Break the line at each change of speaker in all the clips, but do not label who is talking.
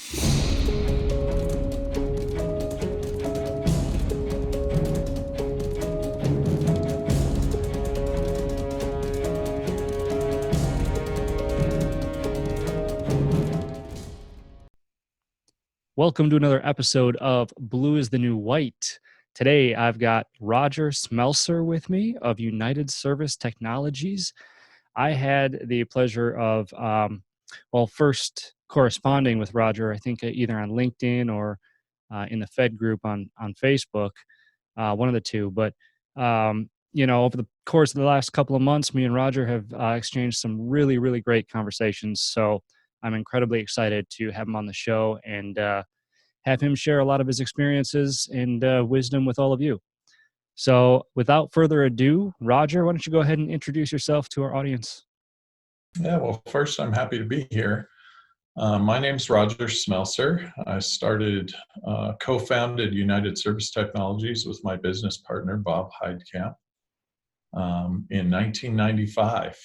Welcome to another episode of Blue is the New White. Today, I've got Rodger Smelcer with me of United Service Technologies. I had the pleasure of, first corresponding with Rodger, I think either on LinkedIn or in the Fed group on Facebook, one of the two. But, over the course of the last couple of months, me and Rodger have exchanged some really, really great conversations. So I'm incredibly excited to have him on the show and have him share a lot of his experiences and wisdom with all of you. So without further ado, Rodger, why don't you go ahead and introduce yourself to our audience?
Yeah, well, first, I'm happy to be here. My name's Rodger Smelcer. I co-founded United Service Technologies with my business partner, Bob Heidkamp, in 1995.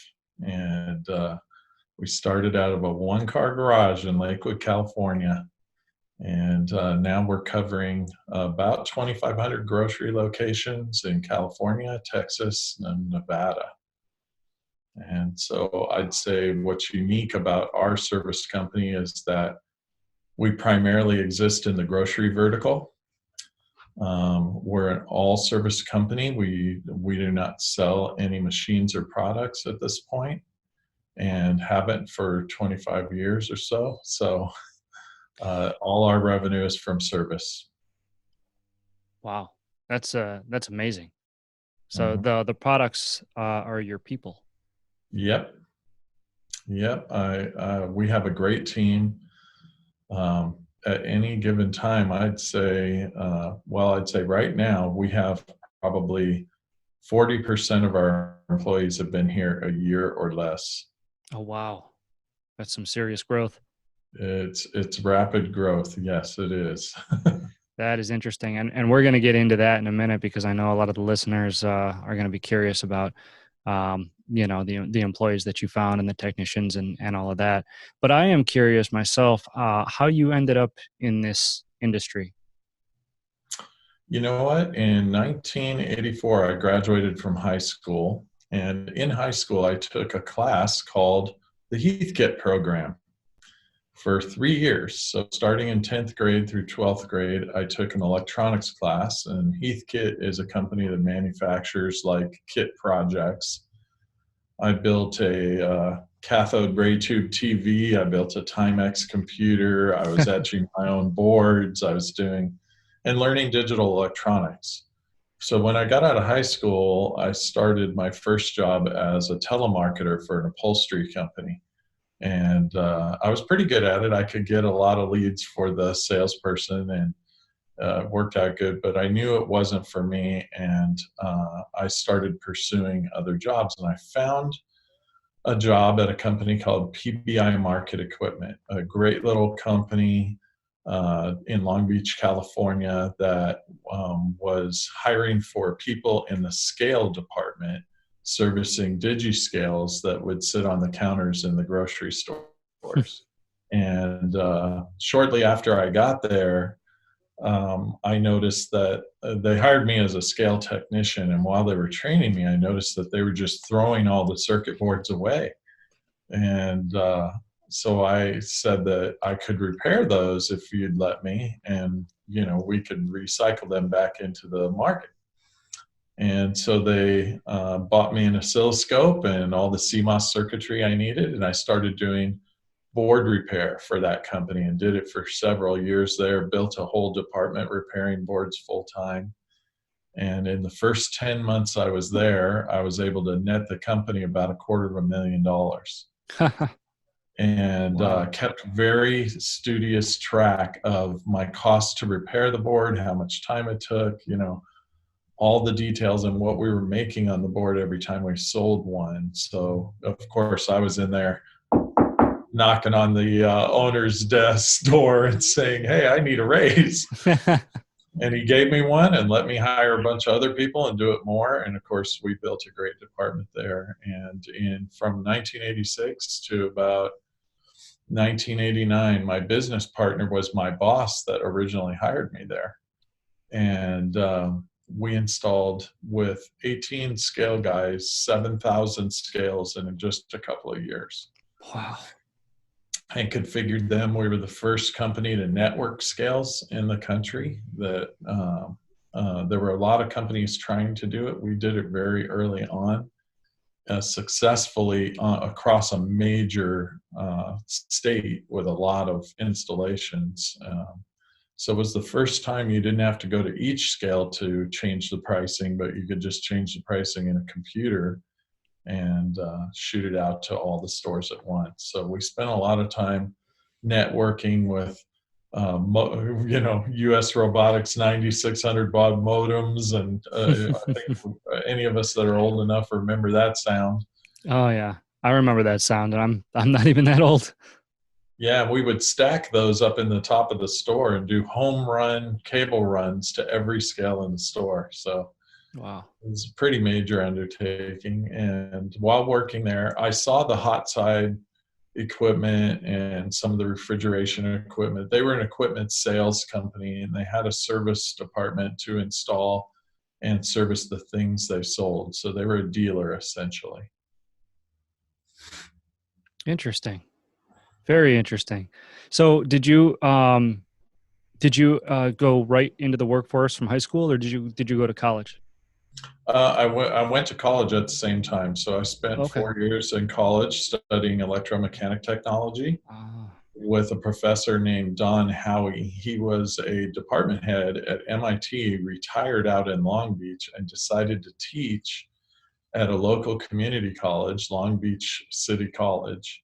And we started out of a one-car garage in Lakewood, California. And now we're covering about 2,500 grocery locations in California, Texas, and Nevada. And so I'd say what's unique about our service company is that we primarily exist in the grocery vertical. We're an all service company. We do not sell any machines or products at this point and haven't for 25 years or so. So all our revenue is from service.
Wow, that's amazing. So
Mhm.
the products are your people.
Yep. We have a great team. At any given time, I'd say right now we have probably 40% of our employees have been here a year or less.
Oh wow, that's some serious growth.
It's rapid growth. Yes, it is.
That is interesting, and we're going to get into that in a minute because I know a lot of the listeners are going to be curious about the employees that you found and the technicians and all of that. But I am curious myself how you ended up in this industry.
You know what? In 1984, I graduated from high school, and in high school, I took a class called the Heathkit program for 3 years. So starting in 10th grade through 12th grade, I took an electronics class, and Heathkit is a company that manufactures like kit projects. I built a cathode ray tube TV. I built a Timex computer. I was etching my own boards. I was doing and learning digital electronics. So when I got out of high school, I started my first job as a telemarketer for an upholstery company. And I was pretty good at it. I could get a lot of leads for the salesperson and worked out good, but I knew it wasn't for me. And I started pursuing other jobs. And I found a job at a company called PBI Market Equipment, a great little company in Long Beach, California, that was hiring for people in the scale department, servicing digiscales that would sit on the counters in the grocery stores. And shortly after I got there, I noticed that they hired me as a scale technician. And while they were training me, I noticed that they were just throwing all the circuit boards away. And so I said that I could repair those if you'd let me, and we could recycle them back into the market. And so they bought me an oscilloscope and all the CMOS circuitry I needed, and I started doing board repair for that company and did it for several years there, built a whole department repairing boards full time. And in the first 10 months I was there, I was able to net the company about $250,000. And
Wow.
kept very studious track of my cost to repair the board, how much time it took, all the details and what we were making on the board every time we sold one. So of course I was in there knocking on the owner's desk door and saying, "Hey, I need a raise." And he gave me one and let me hire a bunch of other people and do it more. And of course, we built a great department there. And from 1986 to about 1989, my business partner was my boss that originally hired me there. And we installed with 18 scale guys, 7,000 scales in just a couple of years.
Wow.
I configured them. We were the first company to network scales in the country. There were a lot of companies trying to do it. We did it very early on, successfully across a major state with a lot of installations. So it was the first time you didn't have to go to each scale to change the pricing, but you could just change the pricing in a computer and shoot it out to all the stores at once. So we spent a lot of time networking with, US Robotics 9600 baud modems, and I think any of us that are old enough remember that sound.
Oh yeah, I remember that sound, and I'm not even that old.
Yeah, we would stack those up in the top of the store and do home run cable runs to every scale in the store. So
Wow.
it was a pretty major undertaking. And while working there, I saw the hot side equipment and some of the refrigeration equipment. They were an equipment sales company, and they had a service department to install and service the things they sold. So they were a dealer essentially.
Interesting. Very interesting. So did you go right into the workforce from high school, or did you go to college?
I went to college at the same time. So I spent
Okay.
4 years in college studying electromechanic technology
Ah.
with a professor named Don Howie. He was a department head at MIT, retired out in Long Beach, and decided to teach at a local community college, Long Beach City College.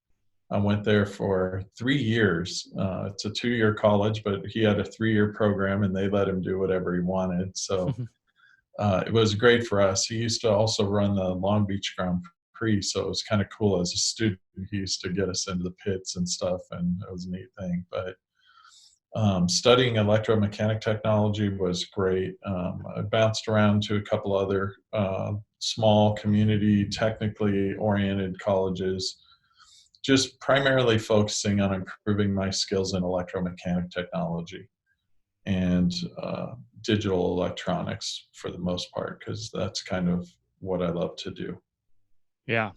I went there for 3 years. It's a 2-year college, but he had a 3-year program and they let him do whatever he wanted. So it was great for us. He used to also run the Long Beach Grand Prix, so it was kind of cool as a student. He used to get us into the pits and stuff, and it was a neat thing. But studying electromechanic technology was great. I bounced around to a couple other small community, technically oriented colleges, just primarily focusing on improving my skills in electromechanic technology and digital electronics for the most part, because that's kind of what I love to do.
Yeah.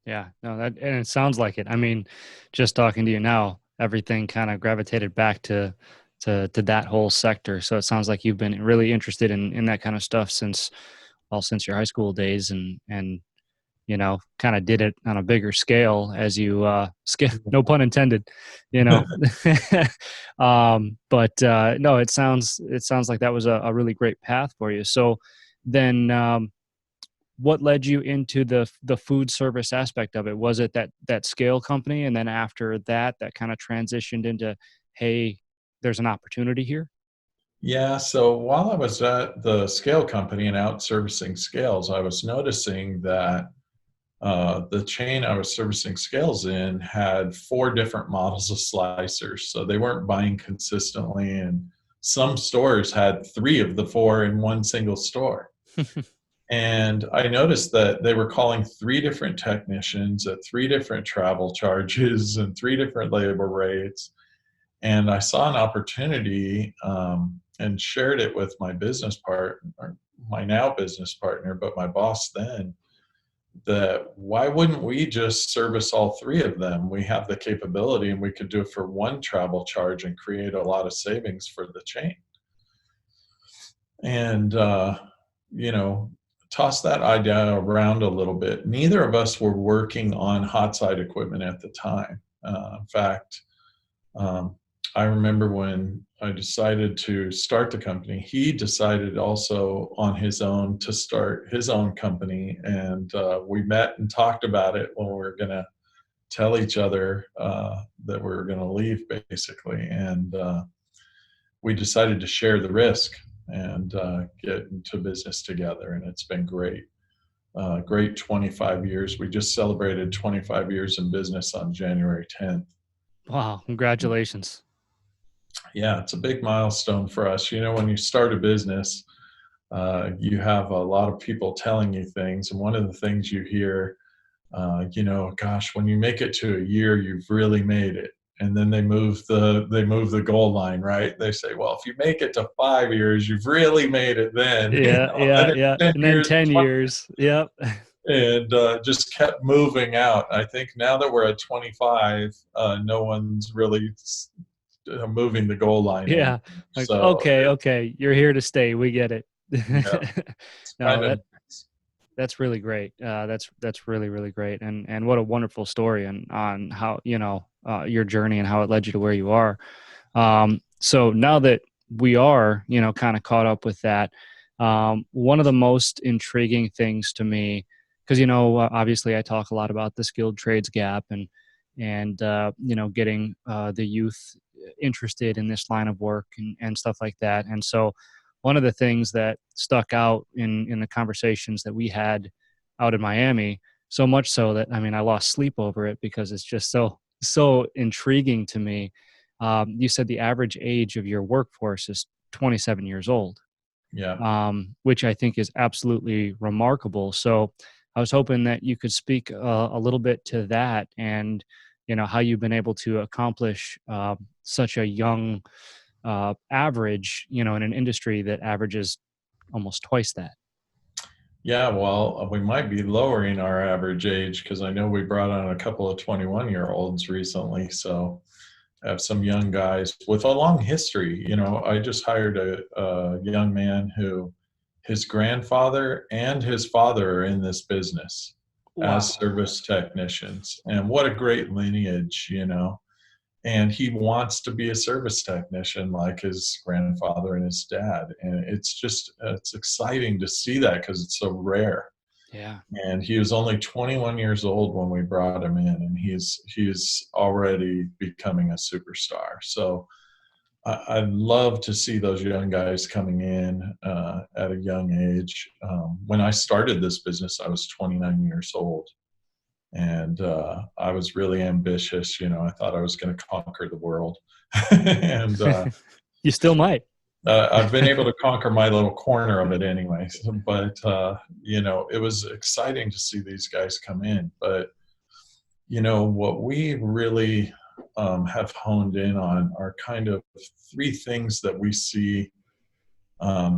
Yeah. No, that and it sounds like it. I mean, just talking to you now, everything kind of gravitated back to that whole sector. So it sounds like you've been really interested in that kind of stuff since your high school days, and kind of did it on a bigger scale as you scale, no pun intended, you know. But no, it sounds like that was a really great path for you. So then what led you into the food service aspect of it? Was it that scale company, and then after that kind of transitioned into, hey, there's an opportunity here?
Yeah, so while I was at the scale company and out servicing scales, I was noticing that the chain I was servicing scales in had 4 different models of slicers. So they weren't buying consistently, and some stores had 3 of the 4 in one single store. And I noticed that they were calling 3 different technicians at 3 different travel charges and 3 different labor rates. And I saw an opportunity and shared it with my business partner, my now business partner, but my boss then, that why wouldn't we just service all 3 of them? We have the capability and we could do it for one travel charge and create a lot of savings for the chain. And, you know, toss that idea around a little bit. Neither of us were working on hot side equipment at the time. In fact, um, I remember when I decided to start the company, he decided also on his own to start his own company. And we met and talked about it when we were going to tell each other that we were going to leave, basically. And we decided to share the risk and get into business together. And it's been great. Great 25 years. We just celebrated 25 years in business on January 10th.
Wow, congratulations.
Yeah, it's a big milestone for us. You know, when you start a business, you have a lot of people telling you things. And one of the things you hear, gosh, when you make it to a year, you've really made it. and then they move the goal line, right? They say, well, if you make it to 5 years, you've really made it then,
Yeah,
then
yeah,
it's
yeah.
10
And then
years,
10 years. Yep.
and just kept moving out. I think now that we're at 25, no one's really moving the goal line anymore.
Yeah. Like,
So
okay, okay, you're here to stay. We get it.
yeah, it's
No,
kind of
that's really great. That's really really great, and what a wonderful story on how your journey and how it led you to where you are. So now that we are kind of caught up with that, one of the most intriguing things to me, because obviously I talk a lot about the skilled trades gap and getting the youth interested in this line of work and stuff like that. And so one of the things that stuck out in the conversations that we had out in Miami, so much so that I lost sleep over it because it's just so intriguing to me. You said the average age of your workforce is 27 years old,
yeah.
which I think is absolutely remarkable. So I was hoping that you could speak a little bit to that and how you've been able to accomplish such a young average, in an industry that averages almost twice that.
Yeah, well, we might be lowering our average age because I know we brought on a couple of 21-year-olds recently. So I have some young guys with a long history. I just hired a young man who his grandfather and his father are in this business as
Wow.
service technicians. And what a great lineage. And he wants to be a service technician like his grandfather and his dad, and it's exciting to see that because it's so rare.
Yeah.
And he was only 21 years old when we brought him in, and he's already becoming a superstar. So I love to see those young guys coming in at a young age. When I started this business, I was 29 years old, and I was really ambitious. I thought I was going to conquer the world, and
You still might.
I've been able to conquer my little corner of it, anyways. But it was exciting to see these guys come in. But what we really have honed in on are kind of three things that we see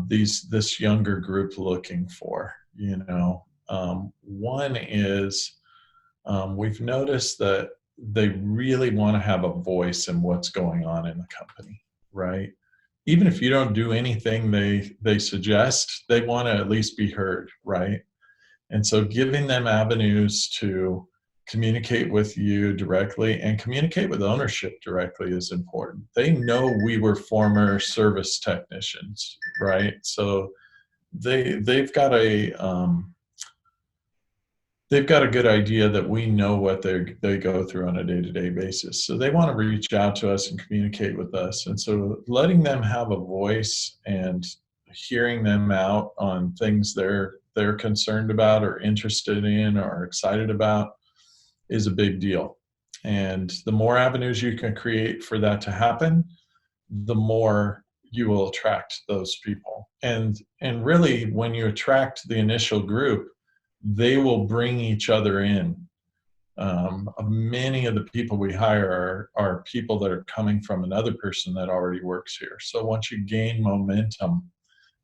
this younger group looking for. One is we've noticed that they really want to have a voice in what's going on in the company, right? Even if you don't do anything they suggest, they want to at least be heard, right? And so giving them avenues to communicate with you directly and communicate with ownership directly is important. They know we were former service technicians, right? So they've got a good idea that we know what they go through on a day-to-day basis. So they want to reach out to us and communicate with us. And so letting them have a voice and hearing them out on things they're concerned about or interested in or excited about is a big deal. And the more avenues you can create for that to happen, the more you will attract those people. And really, when you attract the initial group, they will bring each other in. Many of the people we hire are people that are coming from another person that already works here. So once you gain momentum,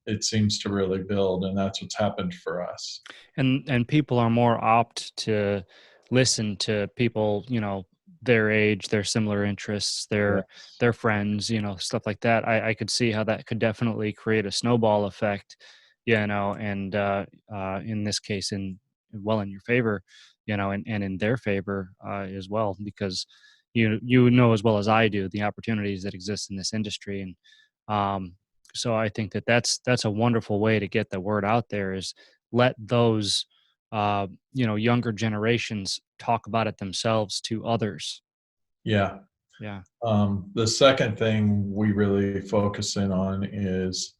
it seems to really build, and that's what's happened for us.
And people are more apt to listen to people, their age, their similar interests,
Yes.
their friends, stuff like that. I could see how that could definitely create a snowball effect, and in this case, in your favor, and in their favor as well, because you know as well as I do the opportunities that exist in this industry. And so I think that's a wonderful way to get the word out there, is let those younger generations talk about it themselves to others.
Yeah.
Yeah.
The second thing we really focus in on is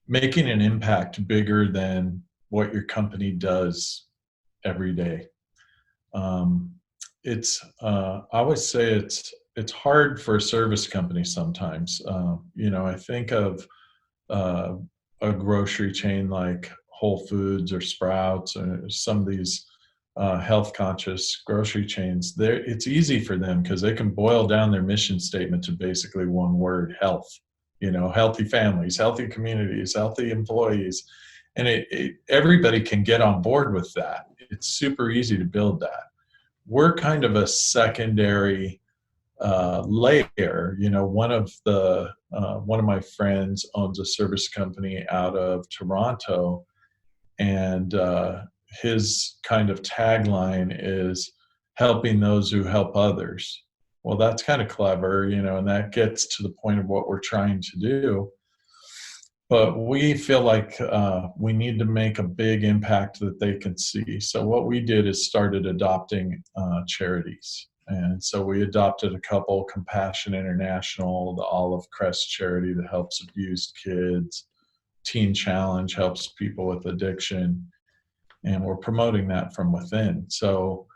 making an impact bigger than what your company does every day. Um, I always say it's hard for a service company sometimes. I think of uh, a grocery chain like Whole Foods or Sprouts or some of these health conscious grocery chains, it's easy for them because they can boil down their mission statement to basically one word: health. Healthy families, healthy communities, healthy employees. And everybody can get on board with that. It's super easy to build that. We're kind of a secondary layer. One of my friends owns a service company out of Toronto, and his kind of tagline is helping those who help others. Well, that's kind of clever, and that gets to the point of what we're trying to do. But we feel like we need to make a big impact that they can see. So what we did is started adopting charities. And so we adopted a couple: Compassion International, the Olive Crest charity that helps abused kids, Teen Challenge helps people with addiction, and we're promoting that from within. So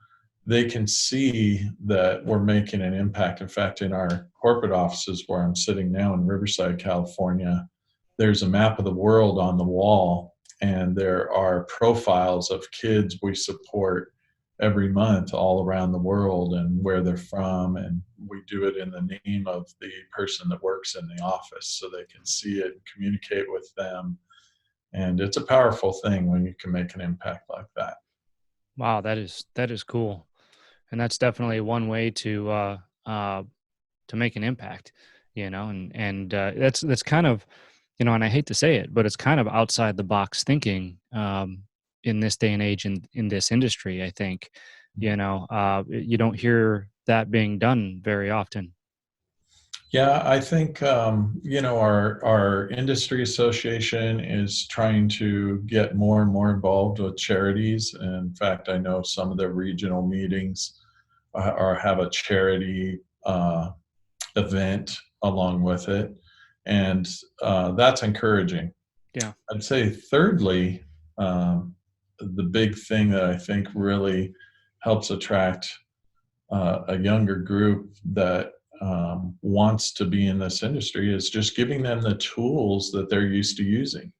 they can see that we're making an impact. In fact, in our corporate offices where I'm sitting now in Riverside, California, there's a map of the world on the wall, and there are profiles of kids we support every month all around the world and where they're from. And we do it in the name of the person that works in the office so they can see it and communicate with them. And it's a powerful thing when you can make an impact like that.
Wow, that is cool, and that's definitely one way to make an impact, and that's kind of, and I hate to say it, but it's kind of outside the box thinking in this day and age in this industry. I think, you don't hear that being done very often.
Yeah, I think our industry association is trying to get more and more involved with charities. In fact, I know some of the regional meetings have a charity event along with it, and that's encouraging.
Yeah.
I'd say thirdly, the big thing that I think really helps attract a younger group that wants to be in this industry is just giving them the tools that they're used to using.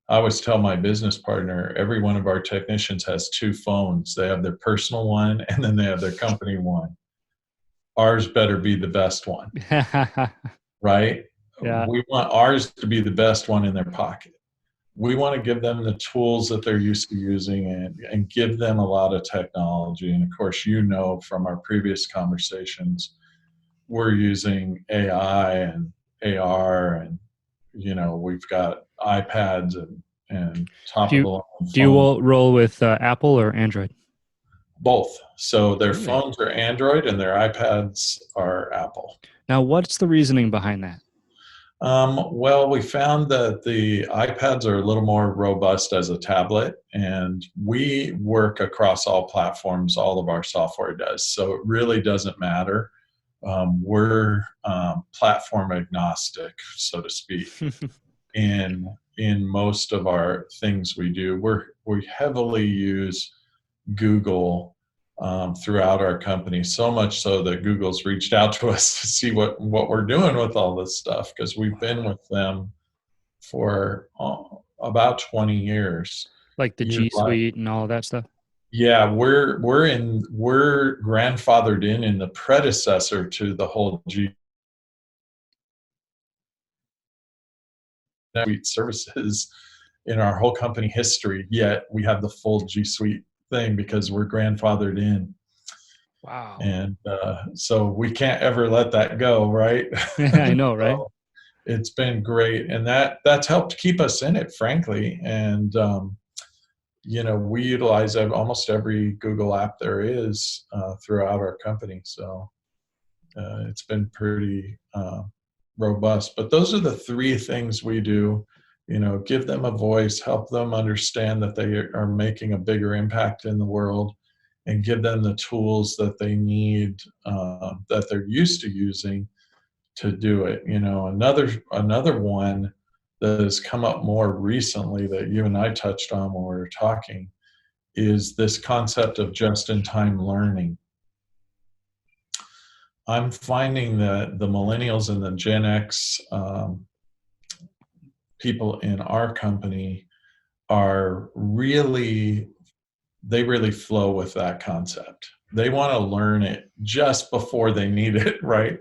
I always tell my business partner, every one of our technicians has two phones. They have their personal one and then they have their company one. Ours better be the best one, right?
Yeah.
We want ours to be the best one in their pocket. We want to give them the tools that they're used to using and give them a lot of technology. And of course, from our previous conversations, we're using AI and AR, and we've got iPads and top
Do
of
you
the line
do you
phones.
roll with Apple or Android?
Both. So their
Really?
phones are Android and their iPads are Apple.
Now, what's the reasoning behind that?
Well, we found that the iPads are a little more robust as a tablet, and we work across all platforms. All of our software does, so it really doesn't matter. We're platform agnostic, so to speak. In most of our things we do, we heavily use Google throughout our company, so much so that Google's reached out to us to see what we're doing with all this stuff, because we've been with them for about 20 years.
Like the G Suite and all of that stuff?
Yeah, we're grandfathered in the predecessor to the whole G Suite services in our whole company history. Yet we have the full G Suite thing because we're grandfathered in.
Wow.
And so we can't ever let that go, right?
I know, right?
So it's been great, and that's helped keep us in it, frankly. And we utilize almost every Google app there is throughout our company. So it's been pretty robust. But those are the three things we do. Give them a voice, help them understand that they are making a bigger impact in the world, and give them the tools that they need, that they're used to using to do it. Another one that has come up more recently that you and I touched on when we were talking is this concept of just-in-time learning. I'm finding that the millennials and the Gen X people in our company are really they really flow with that concept. They want to learn it just before they need it, right?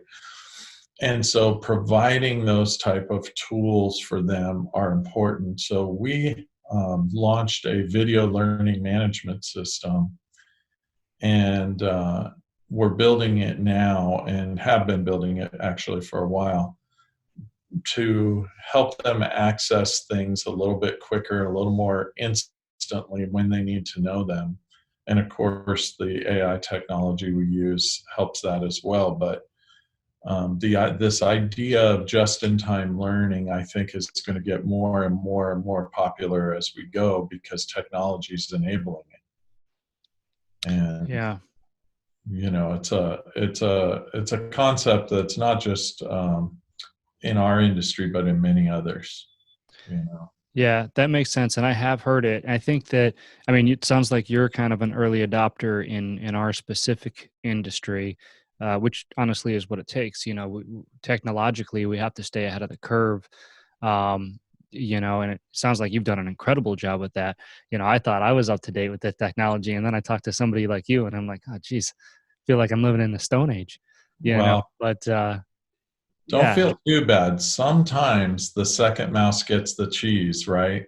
And so providing those type of tools for them are important. So we launched a video learning management system, and we're building it now and have been building it actually for a while to help them access things a little bit quicker, a little more instantly when they need to know them. And of course, the AI technology we use helps that as well. But this idea of just-in-time learning, I think, is going to get more and more and more popular as we go because technology is enabling it. And
Yeah.
it's a concept that's not just in our industry, but in many others.
Yeah, that makes sense, and I have heard it. I think that, I mean, it sounds like you're kind of an early adopter in our specific industry, which honestly is what it takes. Technologically, we have to stay ahead of the curve. Um, and it sounds like you've done an incredible job with that. I thought I was up to date with the technology, and then I talked to somebody like you, and I'm like, oh, geez, feel like I'm living in the Stone Age.
Well,
But
don't
yeah,
feel too bad. Sometimes the second mouse gets the cheese, right?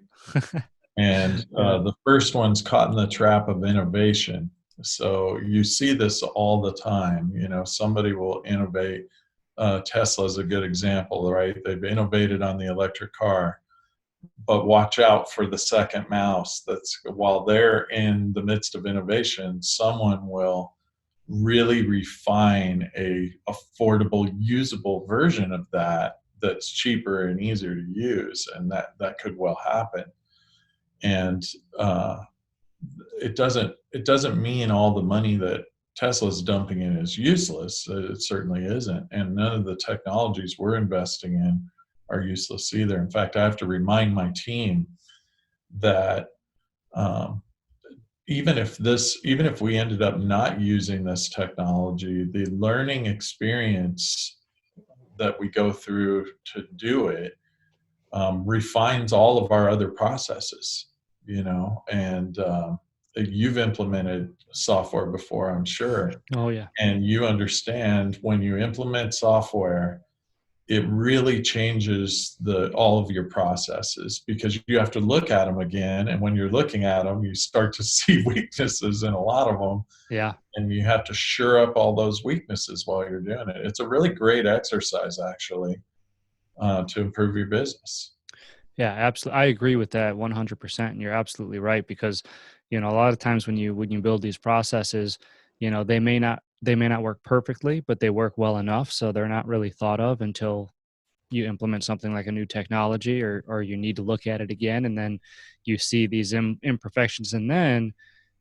And
yeah,
the first one's caught in the trap of innovation. So you see this all the time. Somebody will innovate. Tesla is a good example, right? They've innovated on the electric car, but watch out for the second mouse. That's while they're in the midst of innovation, someone will really refine a affordable, usable version of that that's cheaper and easier to use, and that could well happen. And it doesn't mean all the money that Tesla's dumping in is useless. It certainly isn't, and none of the technologies we're investing in are useless either. In fact, I have to remind my team that um, even if we ended up not using this technology, the learning experience that we go through to do it refines all of our other processes. And you've implemented software before, I'm sure,
oh yeah,
and you understand when you implement software, it really changes all of your processes because you have to look at them again, and when you're looking at them you start to see weaknesses in a lot of them,
yeah.
and you have to shore up all those weaknesses while you're doing it. It's a really great exercise, actually, to improve your business.
Yeah, absolutely. I agree with that 100%. And you're absolutely right because, a lot of times when you build these processes, they may not work perfectly, but they work well enough so they're not really thought of until you implement something like a new technology, or you need to look at it again, and then you see these imperfections, and then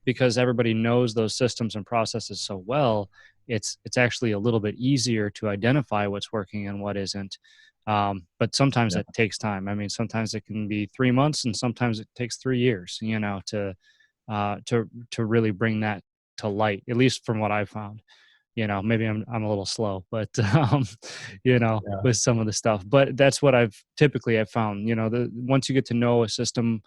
because everybody knows those systems and processes so well, it's actually a little bit easier to identify what's working and what isn't. But sometimes
Yeah,
it takes time. I mean, sometimes it can be 3 months, and sometimes it takes 3 years. To really bring that to light. At least from what I've found. Maybe I'm a little slow, but
yeah,
with some of the stuff. But that's what I've found. Once you get to know a system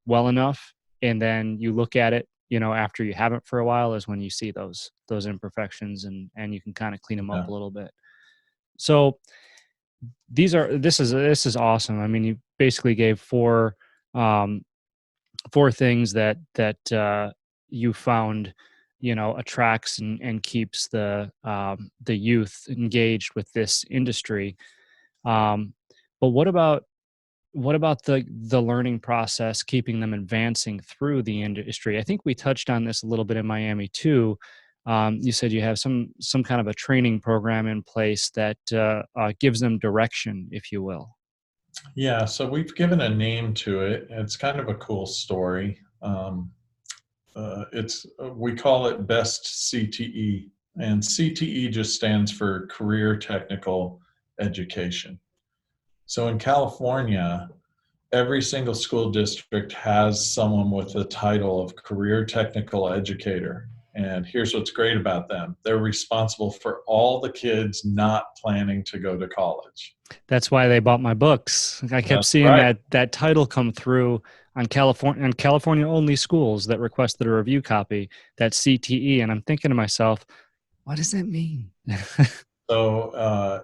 well enough, and then you look at it, after you have it for a while, is when you see those imperfections, and you can kind of clean them up
yeah.
a little bit. So this is awesome. I mean, you basically gave um, four things that you found attracts and keeps the youth engaged with this industry. um, but what about the learning process, keeping them advancing through the industry? I think we touched on this a little bit in Miami too. You said you have some kind of a training program in place that gives them direction, if you will.
Yeah, so we've given a name to it. It's kind of a cool story. It's We call it Best CTE, and CTE just stands for Career Technical Education. So in California, every single school district has someone with the title of Career Technical Educator. And here's what's great about them: they're responsible for all the kids not planning to go to college.
That's why they bought my books. I kept
That's
seeing
right.
that title come through on California only schools that requested a review copy, that CTE, and I'm thinking to myself, what does that mean?
So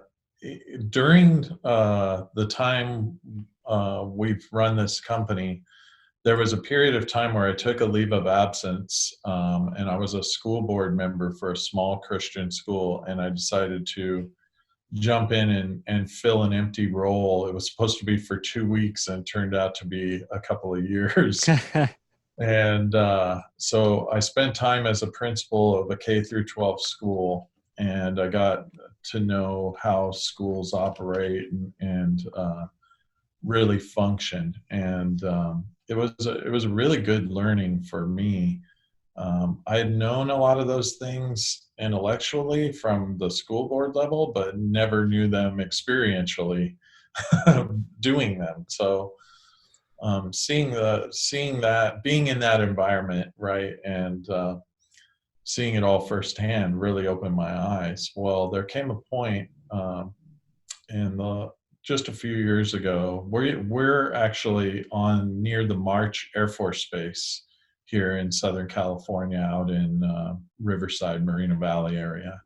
during the time we've run this company, there was a period of time where I took a leave of absence, and I was a school board member for a small Christian school, and I decided to jump in and fill an empty role. It was supposed to be for 2 weeks and turned out to be a couple of years. And so I spent time as a principal of a K through 12 school, and I got to know how schools operate and really function. And it was a really good learning for me. I had known a lot of those things intellectually from the school board level, but never knew them experientially doing them. So seeing that, being in that environment, right, and seeing it all firsthand really opened my eyes. Well, there came a point in the just a few years ago. We're actually on near the March Air Force Base here in Southern California, out in Riverside, Moreno Valley area.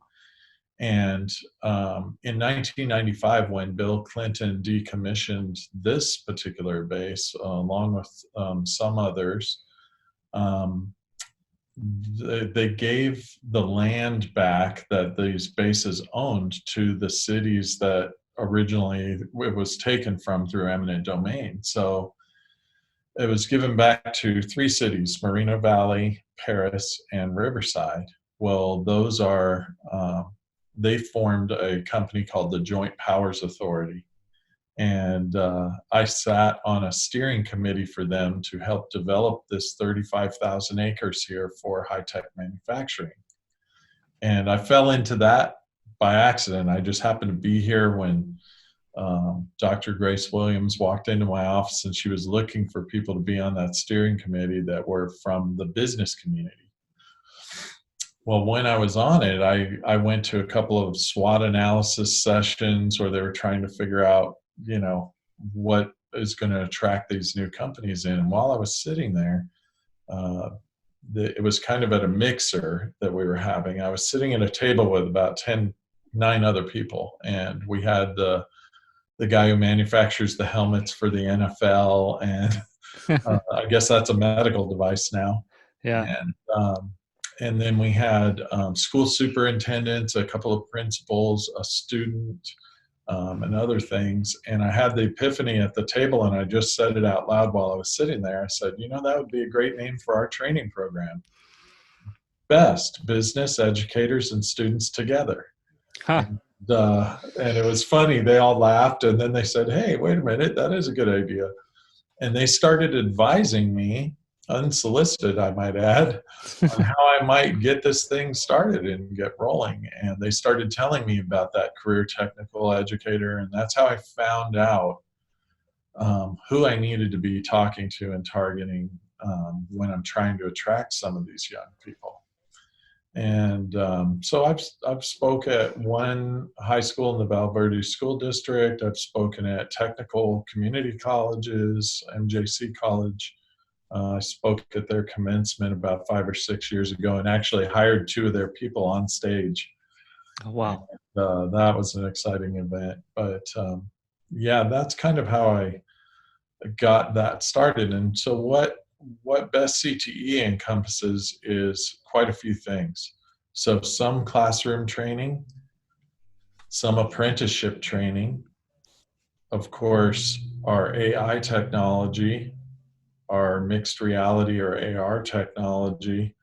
And in 1995, when Bill Clinton decommissioned this particular base, along with some others, um, they gave the land back that these bases owned to the cities that originally it was taken from through eminent domain. So it was given back to three cities: Moreno Valley, Paris, and Riverside. Well, those are, they formed a company called the Joint Powers Authority. And I sat on a steering committee for them to help develop this 35,000 acres here for high-tech manufacturing. And I fell into that by accident. I just happened to be here when Dr. Grace Williams walked into my office, and she was looking for people to be on that steering committee that were from the business community. Well, when I was on it, I went to a couple of SWOT analysis sessions where they were trying to figure out, what is going to attract these new companies in. And while I was sitting there, it was kind of at a mixer that we were having. I was sitting at a table with about 9 other people, and we had the guy who manufactures the helmets for the NFL, and I guess that's a medical device now.
Yeah.
And then we had school superintendents, a couple of principals, a student, and other things. And I had the epiphany at the table, and I just said it out loud while I was sitting there. I said, that would be a great name for our training program. BEST, Business Educators and Students Together.
Huh.
And it was funny. They all laughed, and then they said, hey, wait a minute, that is a good idea. And they started advising me, unsolicited, I might add, on how I might get this thing started and get rolling. And they started telling me about that career technical educator, and that's how I found out who I needed to be talking to and targeting when I'm trying to attract some of these young people. And so I've spoken at one high school in the Val Verde School District. I've spoken at technical community colleges, MJC College. I spoke at their commencement about 5 or 6 years ago, and actually hired 2 of their people on stage.
Oh, wow.
And, that was an exciting event. But yeah, that's kind of how I got that started. And so what Best CTE encompasses is quite a few things. So some classroom training, some apprenticeship training, of course, our AI technology, our mixed reality or AR technology,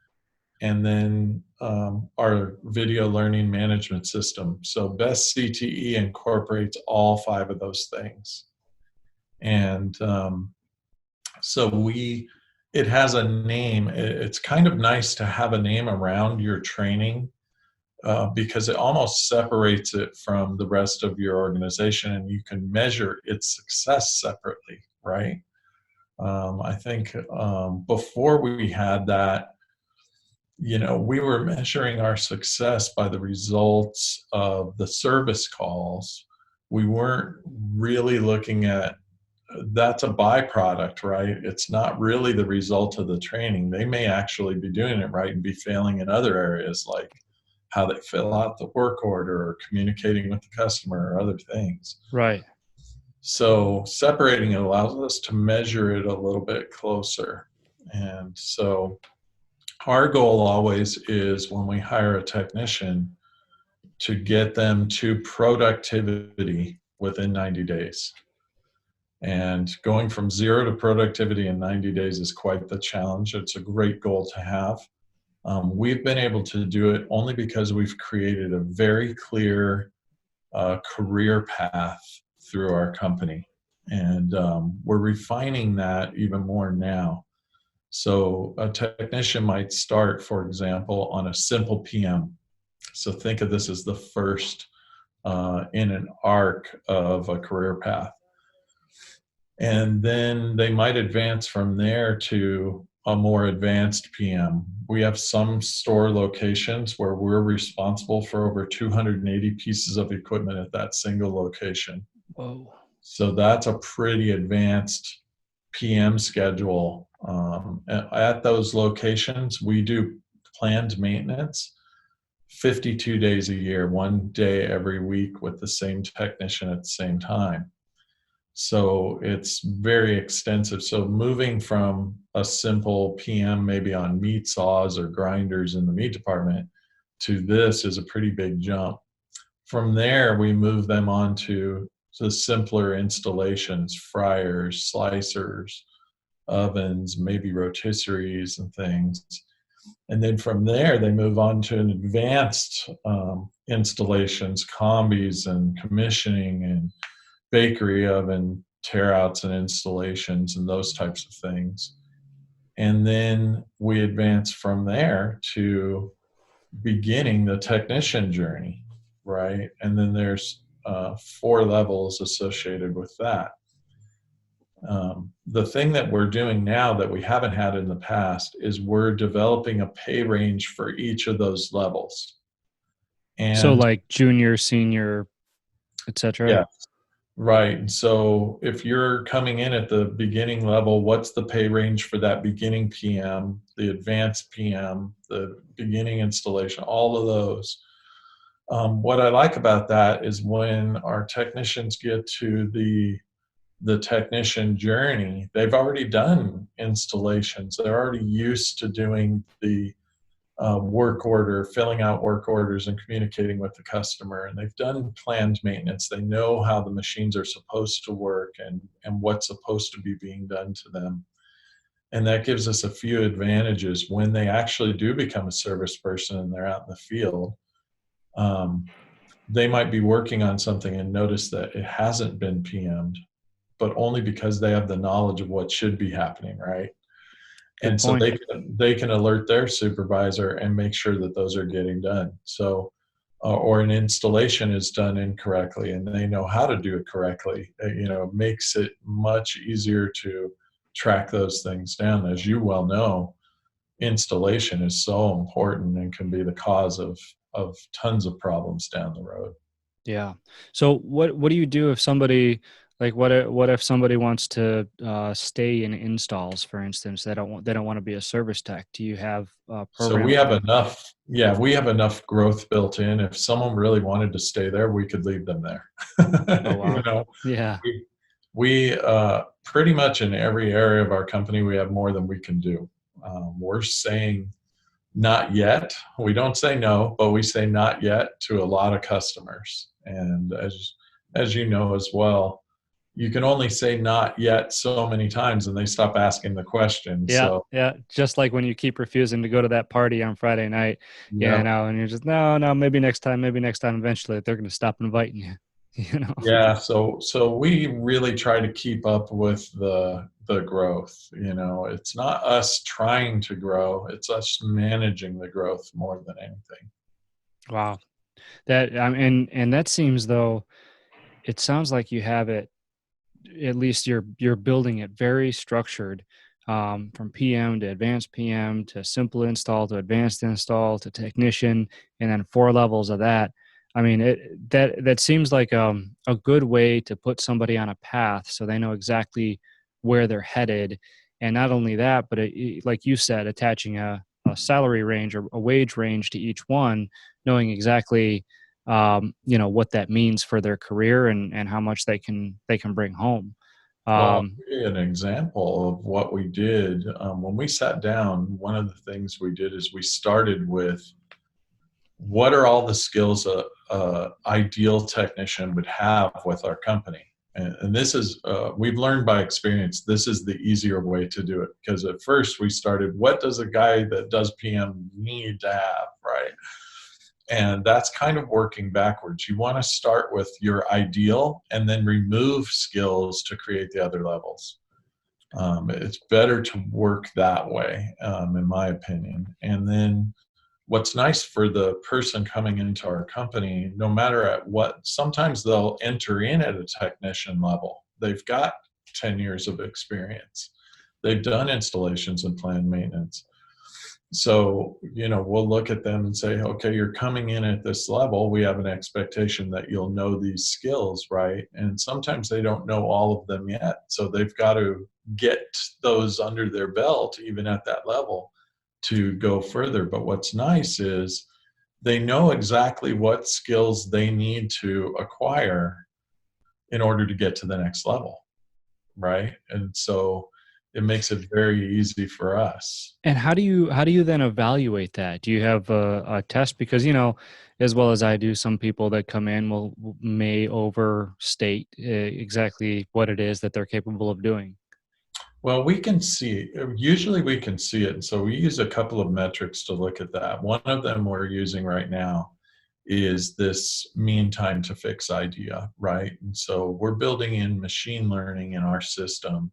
and then our video learning management system. So Best CTE incorporates all 5 of those things. And so it has a name. It's kind of nice to have a name around your training because it almost separates it from the rest of your organization, and you can measure its success separately, right? I think before we had that, we were measuring our success by the results of the service calls. We weren't really looking at that's a byproduct, right? It's not really the result of the training. They may actually be doing it right and be failing in other areas, like how they fill out the work order or communicating with the customer or other things.
Right.
So separating it allows us to measure it a little bit closer. And so our goal always is, when we hire a technician, to get them to productivity within 90 days. And going from 0 to productivity in 90 days is quite the challenge. It's a great goal to have. We've been able to do it only because we've created a very clear career path through our company. And we're refining that even more now. So a technician might start, for example, on a simple PM. So think of this as the first in an arc of a career path. And then they might advance from there to a more advanced PM. We have some store locations where we're responsible for over 280 pieces of equipment at that single location.
Whoa.
So that's a pretty advanced PM schedule. At those locations, we do planned maintenance 52 days a year, 1 day every week with the same technician at the same time. So it's very extensive. So moving from a simple PM, maybe on meat saws or grinders in the meat department, to this is a pretty big jump. From there, we move them on to the simpler installations: fryers, slicers, ovens, maybe rotisseries and things. And then from there, they move on to an advanced installations, combis and commissioning and bakery oven tear-outs and installations and those types of things. And then we advance from there to beginning the technician journey, right? And then there's 4 levels associated with that. The thing that we're doing now that we haven't had in the past is we're developing a pay range for each of those levels.
So
And
like junior, senior, etc.
yeah, right. And so if you're coming in at the beginning level, what's the pay range for that beginning PM, the advanced PM, the beginning installation, all of those? What I like about that is when our technicians get to the technician journey, they've already done installations. They're already used to doing the work order, filling out work orders and communicating with the customer. And they've done planned maintenance. They know how the machines are supposed to work and what's supposed to be being done to them. And that gives us a few advantages when they actually do become a service person and they're out in the field. They might be working on something and notice that it hasn't been PM'd, but only because they have the knowledge of what should be happening, right?
Good
And so
point.
they can alert their supervisor and make sure that those are getting done. So, or an installation is done incorrectly, and they know how to do it correctly. It makes it much easier to track those things down. As you well know, installation is so important and can be the cause of tons of problems down the road.
Yeah. So what do you do if somebody, like, what if somebody wants to stay in installs, for instance? They don't want to be a service tech. Do you have a
So
program
we
for
have
them?
enough, yeah, we have enough growth built in. If someone really wanted to stay there, we could leave them there.
Oh
you
wow.
know,
Yeah.
we pretty much in every area of our company, we have more than we can do. We're saying not yet. We don't say no, but we say not yet to a lot of customers. And as you know as well, you can only say not yet so many times and they stop asking the question.
Yeah,
So
yeah. Just like when you keep refusing to go to that party on Friday night,
yeah.
and you're just no, no, maybe next time, maybe next time. Eventually, they're going to stop inviting you. You know.
Yeah, so we really try to keep up with the growth. It's not us trying to grow, it's us managing the growth more than anything.
Wow. And that seems, though, it sounds like you have it, at least you're building it very structured, from PM to advanced PM to simple install to advanced install to technician, and then 4 levels of that. I mean, that seems like a good way to put somebody on a path so they know exactly where they're headed. And not only that, but like you said, attaching a salary range or a wage range to each one, knowing exactly what that means for their career and how much they can bring home.
Well, I'll
Um,
give you an example of what we did. When we sat down, one of the things we did is we started with what are all the skills a ideal technician would have with our company. And this is, we've learned by experience, this is the easier way to do it. Because at first we started, what does a guy that does PM need to have, right? And that's kind of working backwards. You want to start with your ideal and then remove skills to create the other levels. It's better to work that way, in my opinion. And then what's nice for the person coming into our company, no matter at what, sometimes they'll enter in at a technician level. They've got 10 years of experience. They've done installations and planned maintenance. So, we'll look at them and say, okay, you're coming in at this level. We have an expectation that you'll know these skills, right? And sometimes they don't know all of them yet. So they've got to get those under their belt, even at that level, to go further. But what's nice is they know exactly what skills they need to acquire in order to get to the next level, right? And so it makes it very easy for us.
And how do you then evaluate that? Do you have a test? Because as well as I do, some people that come in may overstate exactly what it is that they're capable of doing.
Well, we can see, usually we can see it. And so we use a couple of metrics to look at that. One of them we're using right now is this mean time to fix idea, right? And so we're building in machine learning in our system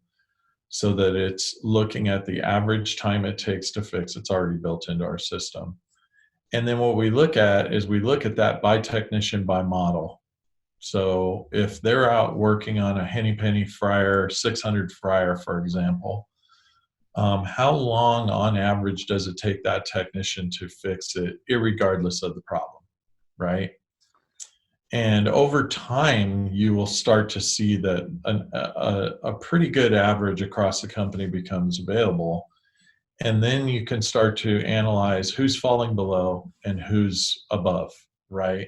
so that it's looking at the average time it takes to fix. It's already built into our system. And then what we look at is we look at that by technician by model. So if they're out working on a Henny Penny fryer, 600 fryer, for example, how long on average does it take that technician to fix it, irregardless of the problem, right? And over time, you will start to see that a pretty good average across the company becomes available. And then you can start to analyze who's falling below and who's above, right?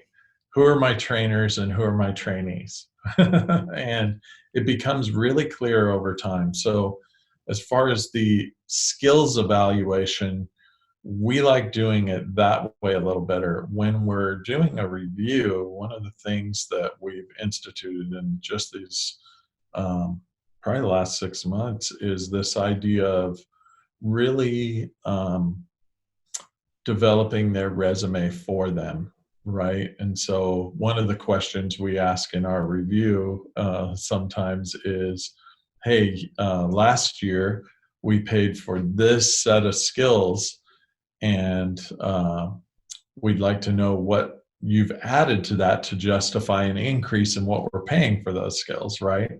Who are my trainers and who are my trainees? And it becomes really clear over time. So, as far as the skills evaluation, we like doing it that way a little better. When we're doing a review, one of the things that we've instituted in just these probably the last 6 months is this idea of really developing their resume for them, right? And so one of the questions we ask in our review sometimes is, hey, last year we paid for this set of skills, and we'd like to know what you've added to that to justify an increase in what we're paying for those skills, right?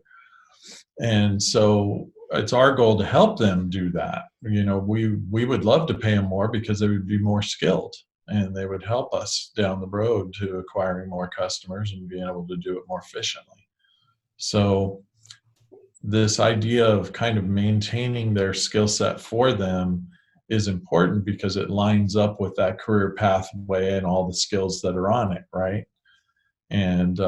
And so it's our goal to help them do that. We would love to pay them more because they would be more skilled and they would help us down the road to acquiring more customers and being able to do it more efficiently. So this idea of kind of maintaining their skill set for them is important because it lines up with that career pathway and all the skills that are on it, right? And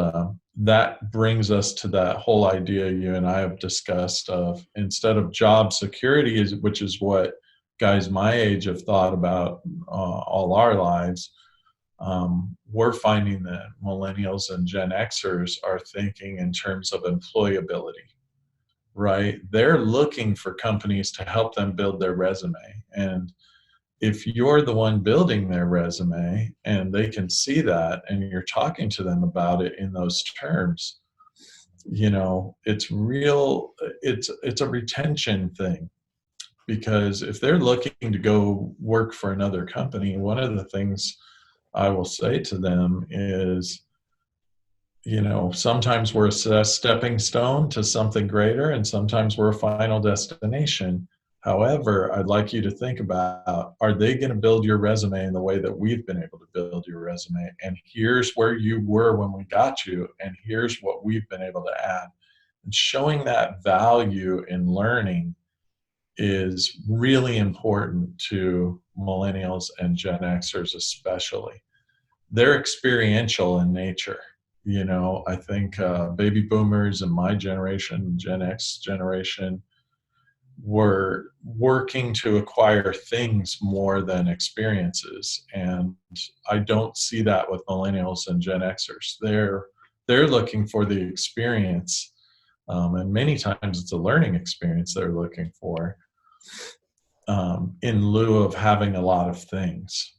that brings us to that whole idea you and I have discussed of, instead of job security, which is what guys my age have thought about all our lives, we're finding that millennials and Gen Xers are thinking in terms of employability, right? They're looking for companies to help them build their resume. And if you're the one building their resume and they can see that and you're talking to them about it in those terms, it's real, it's a retention thing. Because if they're looking to go work for another company, one of the things I will say to them is, sometimes we're a stepping stone to something greater and sometimes we're a final destination. However, I'd like you to think about, are they going to build your resume in the way that we've been able to build your resume? And here's where you were when we got you, and here's what we've been able to add. And showing that value in learning is really important to millennials and Gen Xers, especially. They're experiential in nature. I think baby boomers and my generation, Gen X generation, were working to acquire things more than experiences, and I don't see that with millennials and Gen Xers. They're looking for the experience, and many times it's a learning experience they're looking for, in lieu of having a lot of things.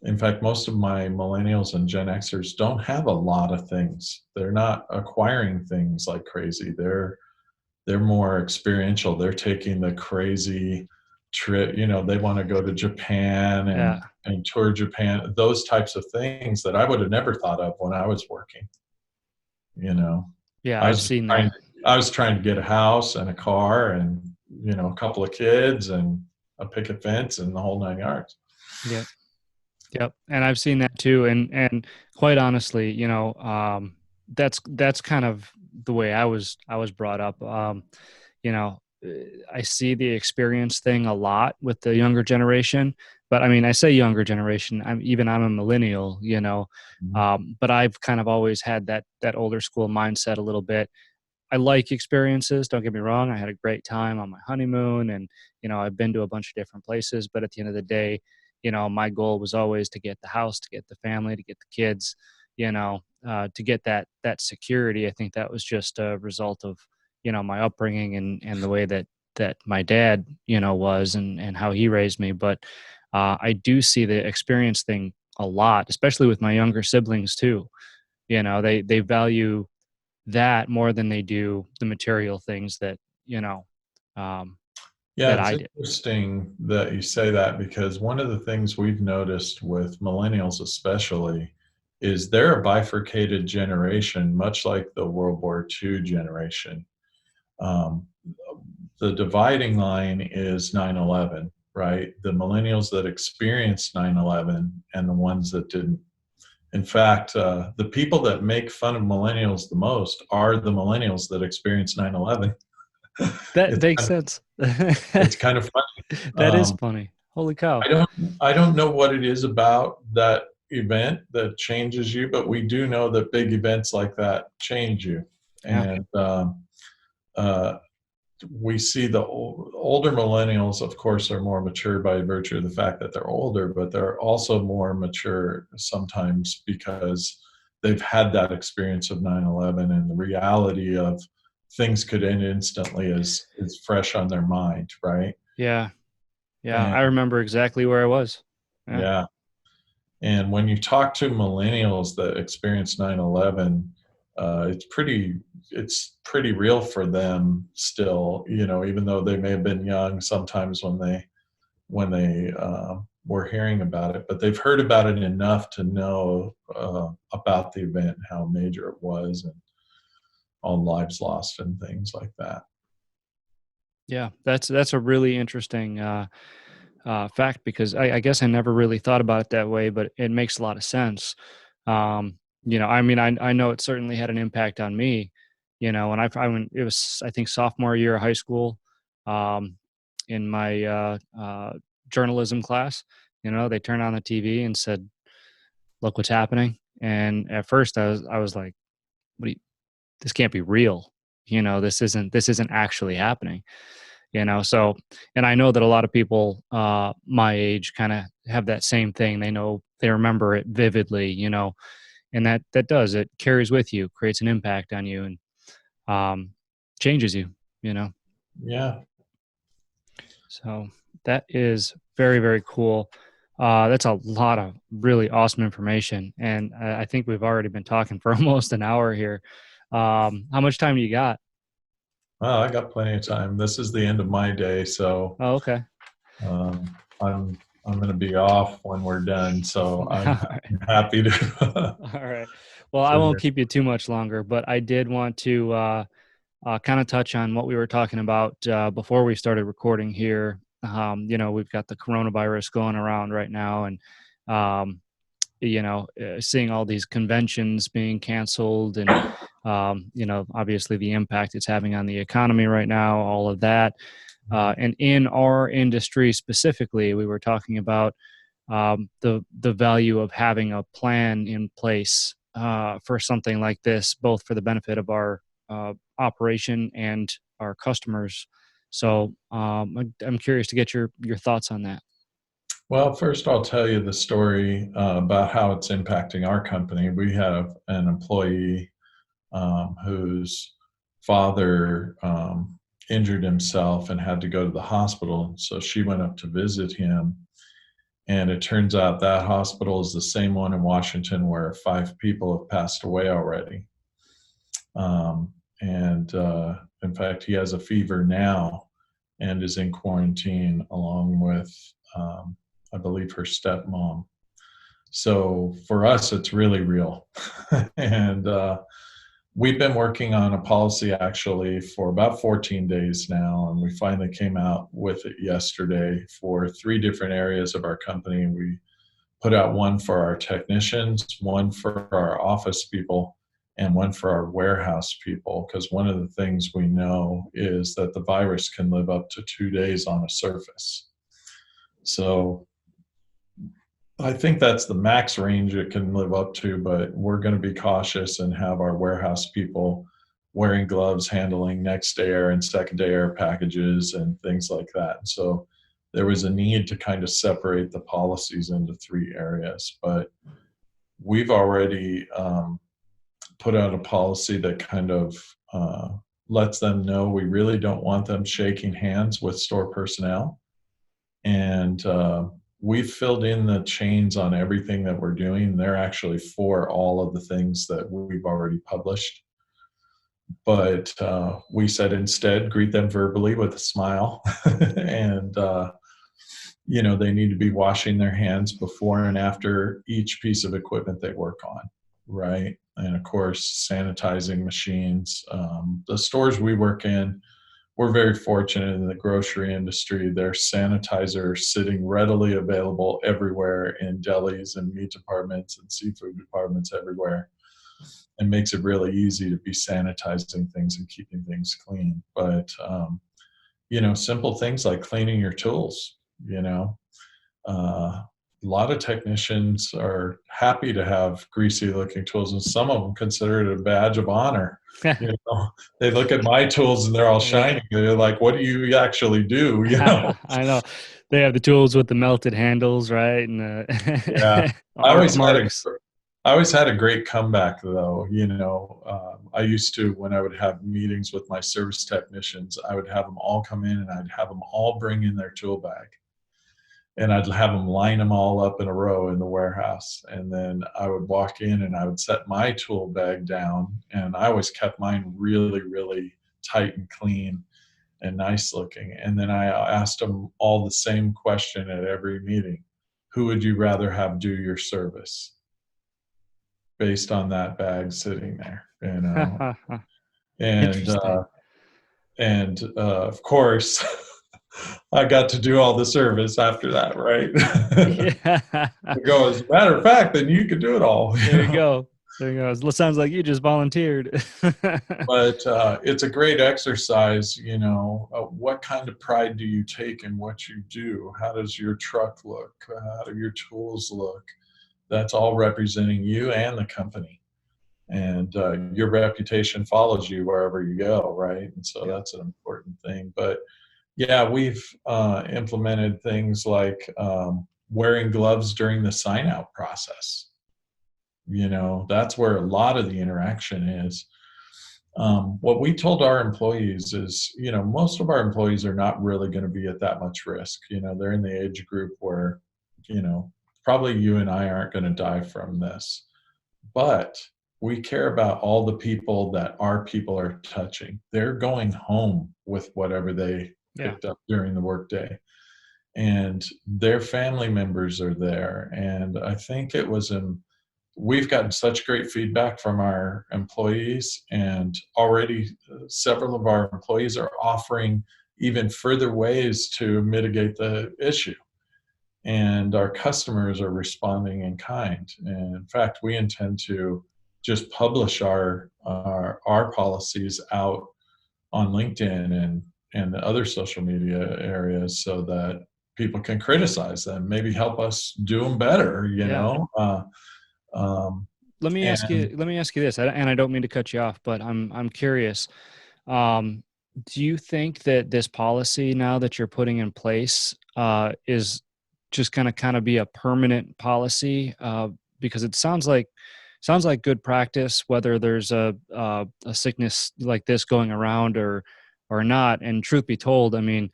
In fact, most of my millennials and Gen Xers don't have a lot of things. They're not acquiring things like crazy. They're more experiential. They're taking the crazy trip. They want to go to Japan
Yeah.
and tour Japan. Those types of things that I would have never thought of when I was working. You know,
Yeah.
I
I've
was
seen
trying.
that.
I was trying to get a house and a car and a couple of kids and a picket fence and the whole 9 yards.
Yep. Yep. And I've seen that too. And quite honestly, that's kind of the way I was brought up. You know, I see the experience thing a lot with the younger generation, but I mean, I say younger generation, I'm a millennial,
Mhm.
but I've kind of always had that older school mindset a little bit. I like experiences. Don't get me wrong. I had a great time on my honeymoon, and I've been to a bunch of different places. But at the end of the day, my goal was always to get the house, to get the family, to get the kids, to get that security. I think that was just a result of my upbringing and the way that my dad was and how he raised me. But I do see the experience thing a lot, especially with my younger siblings too. They value that more than they do the material things that you know um,
Yeah,
that
it's
I did.
interesting that you say that, because one of the things we've noticed with millennials, especially, is they're a bifurcated generation, much like the World War II generation. Um, the dividing line is 9/11, right? The millennials that experienced 9/11 and the ones that didn't. In fact, the people that make fun of millennials the most are the millennials that experienced 9/11.
That
It's
makes
kind of,
sense.
it's kind of funny.
That is
Um,
funny. Holy cow.
I don't I don't know what it is about that event that changes you, but we do know that big events like that change you.
Yeah.
And uh, we see the older millennials, of course, are more mature by virtue of the fact that they're older, but they're also more mature sometimes because they've had that experience of 9/11, and the reality of things could end instantly is fresh on their mind, right?
Yeah. Yeah.
And
I remember exactly where I was. Yeah.
yeah, and when you talk to millennials that experienced 9/11, it's pretty real for them still. Even though they may have been young, sometimes when they were hearing about it, but they've heard about it enough to know about the event, how major it was, and all lives lost and things like that.
Yeah. That's a really interesting fact because I guess I never really thought about it that way, but it makes a lot of sense. I mean, I know it certainly had an impact on me. When when it was, I think, sophomore year of high school, um, in my journalism class, they turned on the TV and said, "Look what's happening." And at first, I was like, "What? This can't be real. This isn't actually happening." So, and I know that a lot of people my age kind of have that same thing. They remember it vividly, and that does, it carries with you, creates an impact on you, and um, changes you, you know.
Yeah.
So that is very, very cool. That's a lot of really awesome information, and I think we've already been talking for almost an hour here. How much time do you got?
Well, I got plenty of time. This is the end of my day, so
Oh, okay.
I'm going to be off when we're done. So
All
I'm
right.
happy to.
All right. Well, I won't
to
keep you too much longer, but I did want to kind of touch on what we were talking about before we started recording here. We've got the coronavirus going around right now, and um, seeing all these conventions being canceled, and obviously the impact it's having on the economy right now, all of that. And in our industry specifically, we were talking about the value of having a plan in place for something like this, both for the benefit of our operation and our customers. So I'm curious to get your thoughts on that.
Well, first I'll tell you the story about how it's impacting our company. We have an employee whose father injured himself and had to go to the hospital. So she went up to visit him. And it turns out that hospital is the same one in Washington where 5 people have passed away already. And in fact, he has a fever now and is in quarantine along with, I believe, her stepmom. So for us, it's really real. And we've been working on a policy actually for about 14 days now, and we finally came out with it yesterday for 3 different areas of our company. We put out one for our technicians, one for our office people, and one for our warehouse people, because one of the things we know is that the virus can live up to 2 days on a surface. So I think that's the max range it can live up to, but we're going to be cautious and have our warehouse people wearing gloves, handling next air and second air packages and things like that. And so there was a need to kind of separate the policies into 3 areas, but we've already put out a policy that kind of lets them know we really don't want them shaking hands with store personnel. And we've filled in the chains on everything that we're doing. They're actually for all of the things that we've already published. But we said instead, greet them verbally with a smile. And, they need to be washing their hands before and after each piece of equipment they work on, right? And of course, sanitizing machines. The stores we work in, we're very fortunate in the grocery industry. There's sanitizer sitting readily available everywhere in delis and meat departments and seafood departments everywhere. It makes it really easy to be sanitizing things and keeping things clean. But, simple things like cleaning your tools, a lot of technicians are happy to have greasy looking tools, and some of them consider it a badge of honor. They look at my tools and they're all shiny. They're like, what do you actually do?
I know they have the tools with the melted handles, right? And
Yeah. I
arc
always had a
marks.
I always had a great comeback though. I used to, when I would have meetings with my service technicians, I would have them all come in and I'd have them all bring in their tool bag. And I'd have them line them all up in a row in the warehouse. And then I would walk in and I would set my tool bag down. And I always kept mine really, really tight and clean and nice looking. And then I asked them all the same question at every meeting. Who would you rather have do your service? Based on that bag sitting there, and
Interesting.
of course, I got to do all the service after that, right?
Yeah.
I go, as a matter of fact, then you could do it all.
There you go. There you go. It sounds like you just volunteered.
But it's a great exercise. What kind of pride do you take in what you do? How does your truck look? How do your tools look? That's all representing you and the company. And your reputation follows you wherever you go, right? And so that's an important thing. But yeah, we've implemented things like wearing gloves during the sign out process. That's where a lot of the interaction is. What we told our employees is, most of our employees are not really going to be at that much risk. They're in the age group where, probably you and I aren't going to die from this. But we care about all the people that our people are touching. They're going home with whatever they picked up during the workday. And their family members are there. And I think we've gotten such great feedback from our employees, and already several of our employees are offering even further ways to mitigate the issue. And our customers are responding in kind. And in fact, we intend to just publish our policies out on LinkedIn and the other social media areas so that people can criticize them, maybe help us do them better, you
Yeah.
know? Um,
Let me ask you.
and
Let me ask you this, and I don't mean to cut you off, but I'm curious. Um, do you think that this policy now that you're putting in place is just going to kind of be a permanent policy? Because it sounds like good practice, whether there's a sickness like this going around or not. And truth be told, I mean,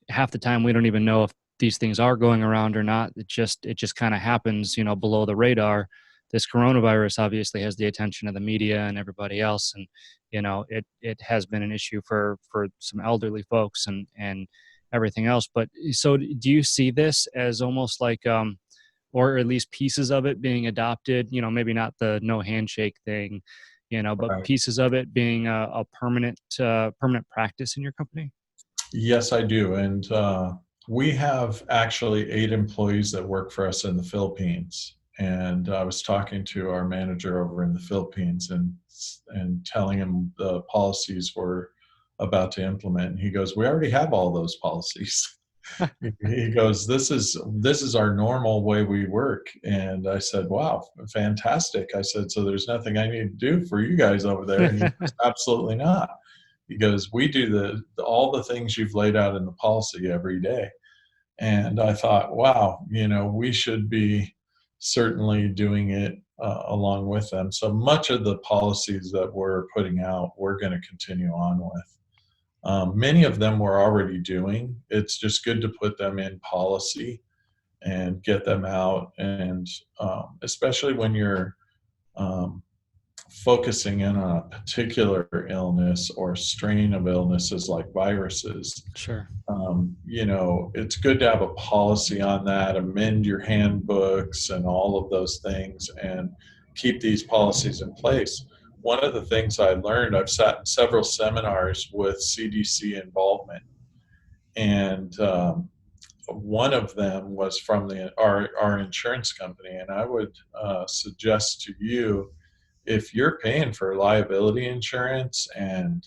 half the time we don't even know if these things are going around or not. It just kind of happens, you know, below the radar. This coronavirus obviously has the attention of the media and everybody else, and you know it has been an issue for some elderly folks and everything else. But so do you see this as almost like or at least pieces of it being adopted, you know, maybe not the no handshake thing, you know, but
right.
pieces of it being a permanent practice in your company?
Yes, I do. And we have actually 8 employees that work for us in the Philippines. And I was talking to our manager over in the Philippines and telling him the policies we're about to implement. And he goes, "We already have all those policies." He goes, "This is our normal way we work." And I said, "Wow, fantastic." I said, "So there's nothing I need to do for you guys over there?" And he goes, "Absolutely not." He goes, "We do all the things you've laid out in the policy every day." And I thought, wow, we should be certainly doing it along with them. So much of the policies that we're putting out, we're going to continue on with. Many of them we're already doing. It's just good to put them in policy and get them out. And especially when you're um, focusing in on a particular illness or strain of illnesses like viruses,
Sure.
it's good to have a policy on that, amend your handbooks and all of those things, and keep these policies in place. One of the things I learned, I've sat in several seminars with CDC involvement, and one of them was from our insurance company. And I would suggest to you, if you're paying for liability insurance and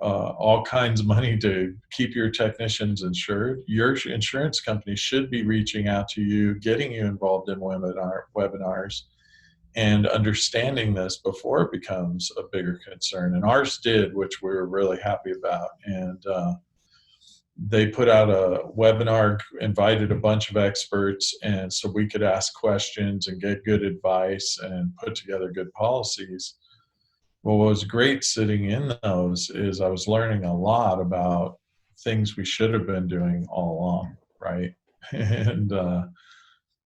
all kinds of money to keep your technicians insured, your insurance company should be reaching out to you, getting you involved in webinars, and understanding this before it becomes a bigger concern. And ours did, which we were really happy about. And they put out a webinar, invited a bunch of experts, and so we could ask questions and get good advice and put together good policies. Well, what was great sitting in those is I was learning a lot about things we should have been doing all along, right? And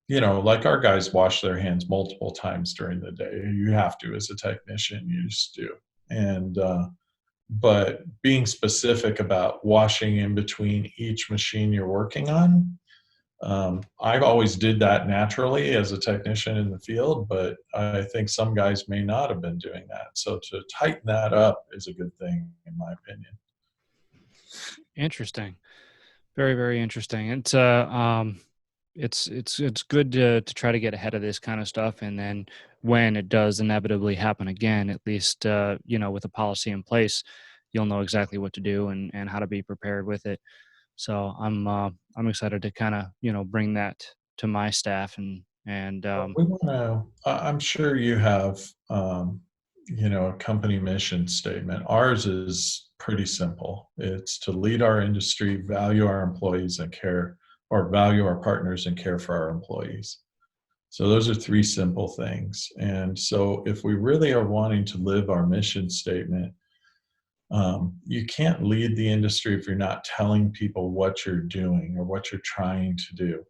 like our guys wash their hands multiple times during the day. You have to as a technician, you just do. And but being specific about washing in between each machine you're working on, I've always did that naturally as a technician in the field, but I think some guys may not have been doing that. So to tighten that up is a good thing, in my opinion.
Interesting. Very, very interesting. It's good to try to get ahead of this kind of stuff, and then when it does inevitably happen again, at least with a policy in place, you'll know exactly what to do and how to be prepared with it. So I'm excited to kind of bring that to my staff and
We want to, I'm sure you have, a company mission statement. Ours is pretty simple. It's to lead our industry, value our employees and care, or value our partners and care for our employees. So those are 3 simple things. And so if we really are wanting to live our mission statement, you can't lead the industry if you're not telling people what you're doing or what you're trying to do.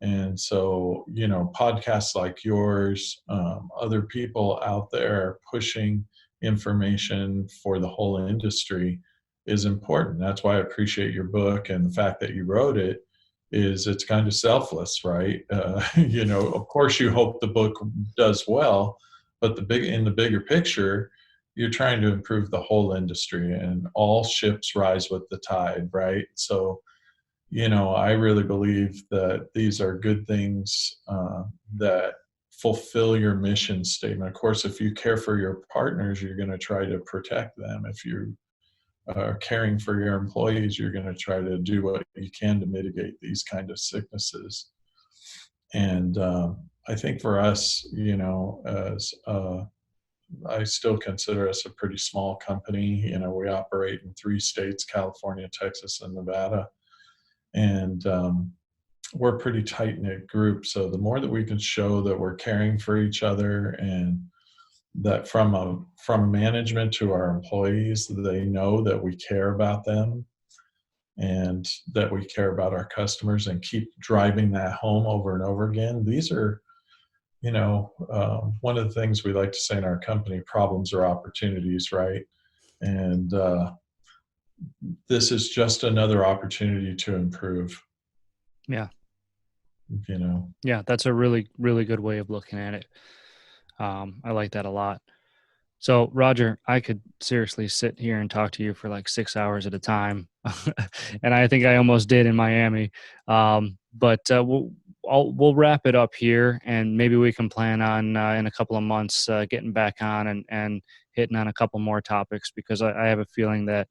And so, podcasts like yours, other people out there pushing information for the whole industry is important. That's why I appreciate your book, and the fact that you wrote it is it's kind of selfless, right? Of course you hope the book does well, but in the bigger picture, you're trying to improve the whole industry, and all ships rise with the tide, right? So, I really believe that these are good things that fulfill your mission statement. Of course, if you care for your partners, you're going to try to protect them. If you are caring for your employees, you're going to try to do what you can to mitigate these kind of sicknesses. And I think for us, as I still consider us a pretty small company. We operate in 3 states: California, Texas, and Nevada. And we're a pretty tight knit group. So the more that we can show that we're caring for each other, and that from management to our employees, they know that we care about them and that we care about our customers, and keep driving that home over and over again. These are, one of the things we like to say in our company: problems are opportunities, right? And this is just another opportunity to improve.
Yeah.
you know
Yeah. That's a really, really good way of looking at it. I like that a lot. So, Rodger, I could seriously sit here and talk to you for like 6 hours at a time. And I think I almost did in Miami. But we'll wrap it up here, and maybe we can plan on in a couple of months getting back on and hitting on a couple more topics, because I have a feeling that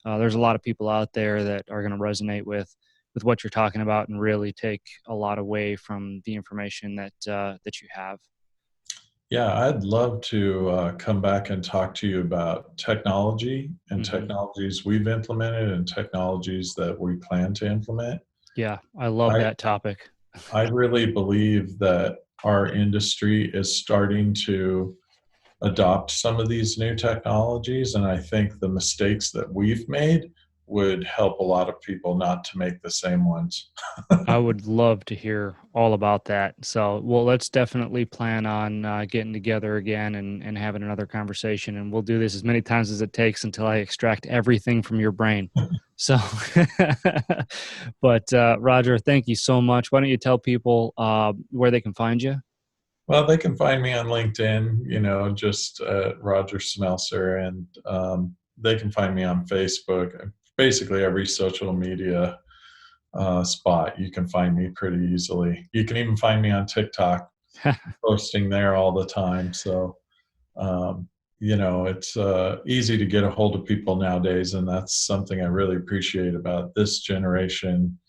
there's a lot of people out there that are going to resonate with what you're talking about and really take a lot away from the information that you have.
Yeah, I'd love to come back and talk to you about technology and
Hmm.
technologies we've implemented and technologies that we plan to implement.
Yeah, I love
I,
that topic.
I really believe that our industry is starting to adopt some of these new technologies, and I think the mistakes that we've made would help a lot of people not to make the same ones.
I would love to hear all about that. So, well, let's definitely plan on getting together again and having another conversation. And we'll do this as many times as it takes until I extract everything from your brain. So, but Rodger, thank you so much. Why don't you tell people where they can find you?
Well, they can find me on LinkedIn, just Rodger Smelcer, and they can find me on Facebook. Basically, every social media spot, you can find me pretty easily. You can even find me on TikTok, posting there all the time. So, it's easy to get a hold of people nowadays, and that's something I really appreciate about this generation,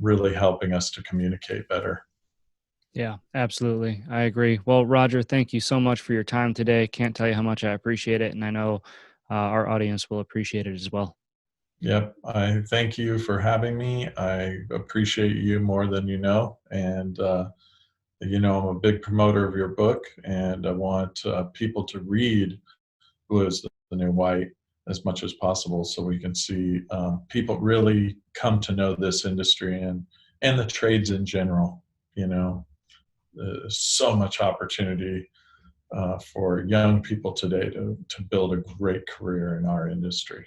really helping us to communicate better.
Yeah, absolutely. I agree. Well, Rodger, thank you so much for your time today. Can't tell you how much I appreciate it. And I know our audience will appreciate it as well.
Yep. I thank you for having me. I appreciate you more than you know. And, I'm a big promoter of your book, and I want people to read Blue is the New White as much as possible, so we can see people really come to know this industry, and the trades in general. There's so much opportunity for young people today to build a great career in our industry.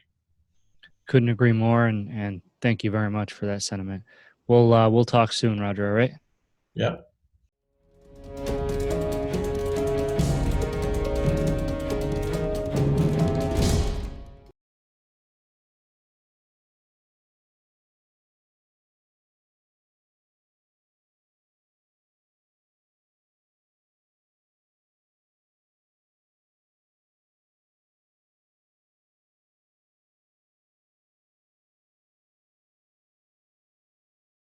Couldn't agree more. And thank you very much for that sentiment. We'll talk soon, Rodger. All right.
Yep.